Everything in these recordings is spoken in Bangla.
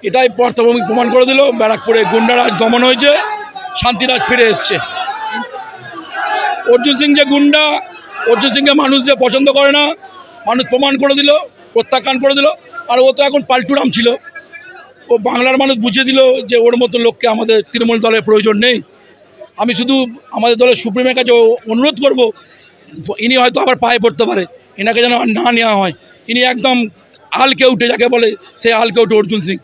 এটাই প্রাথমিক প্রমাণ করে দিল, ব্যারাকপুরে গুন্ডারাজ দমন হয়েছে, শান্তিরাজ ফিরে এসছে। অর্জুন সিং যে গুন্ডা, অর্জুন সিংকে মানুষ যে পছন্দ করে না, মানুষ প্রমাণ করে দিল, প্রত্যাখ্যান করে দিল। আর ও তো এখন পাল্টুরাম ছিল, ও বাংলার মানুষ বুঝিয়ে দিল যে ওর মতো লোককে আমাদের তৃণমূল দলের প্রয়োজন নেই। আমি শুধু আমাদের দলের সুপ্রিমের কাছে অনুরোধ করব, ইনি হয়তো আবার পায়ে পড়তে পারে, এনাকে যেন না নেওয়া হয়। ইনি একদম আলকে উঠে, যাকে বলে সে আলকে উঠে অর্জুন সিং।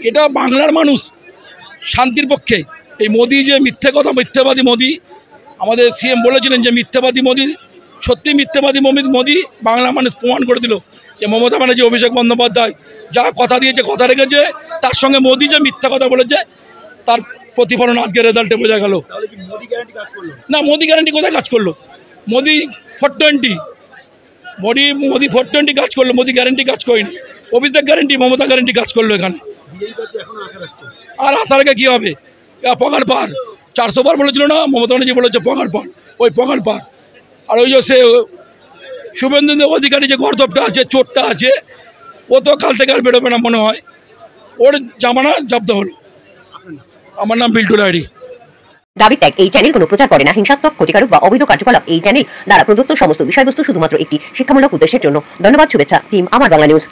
এটা বাংলার মানুষ শান্তির পক্ষে। এই মোদি যে মিথ্যে মিথ্যেবাদী মোদি, আমাদের সিএম বলেছিলেন যে মিথ্যেবাদী মোদি, সত্যি মিথ্যেবাদী মোদি। বাংলা মানুষ প্রমাণ করে দিল যে মমতা ব্যানার্জি, অভিষেক বন্দ্যোপাধ্যায় যা কথা দিয়েছে, কথা রেখেছে। তার সঙ্গে মোদি যে মিথ্যা কথা বলেছে, তার প্রতিফলন আজকের রেজাল্টে বোঝা গেল। না, মোদি গ্যারান্টি কোথায় কাজ করলো? মোদি 420, মোদি 420 কাজ করলো, মোদি গ্যারান্টি কাজ করেনি। অভিষেক গ্যারান্টি, মমতা গ্যারান্টি কাজ করলো এখানে। আর আশা রেখে কী হবে? পগার পার 400 বার বলেছিল না, মমতা ব্যানার্জি বলেছে পগার পার, ওই পগার পার। আর ওই যে সে শুভেন্দু অধিকারী যে গর্দবটা আছে, চোটটা আছে, ও তো কাল থেকে আর বেরোবে না মনে হয়। ওর জামানা জব্দ হলো। আমার নাম বিল্টু রায়ডি। দাবি ত্যাগ এই চ্যানেল কোনো প্রচার করে না হিংসাত্মক, ক্ষতিকারক বা অবৈধ কার্যকলাপ এই চ্যানেল দ্বারা প্রদত্ত সমস্ত বিষয়বস্তু শুধুমাত্র একটি শিক্ষামূলক উদ্দেশ্যের জন্য। ধন্যবাদ। শুভেচ্ছা টিম আমার বাংলা নিউজ।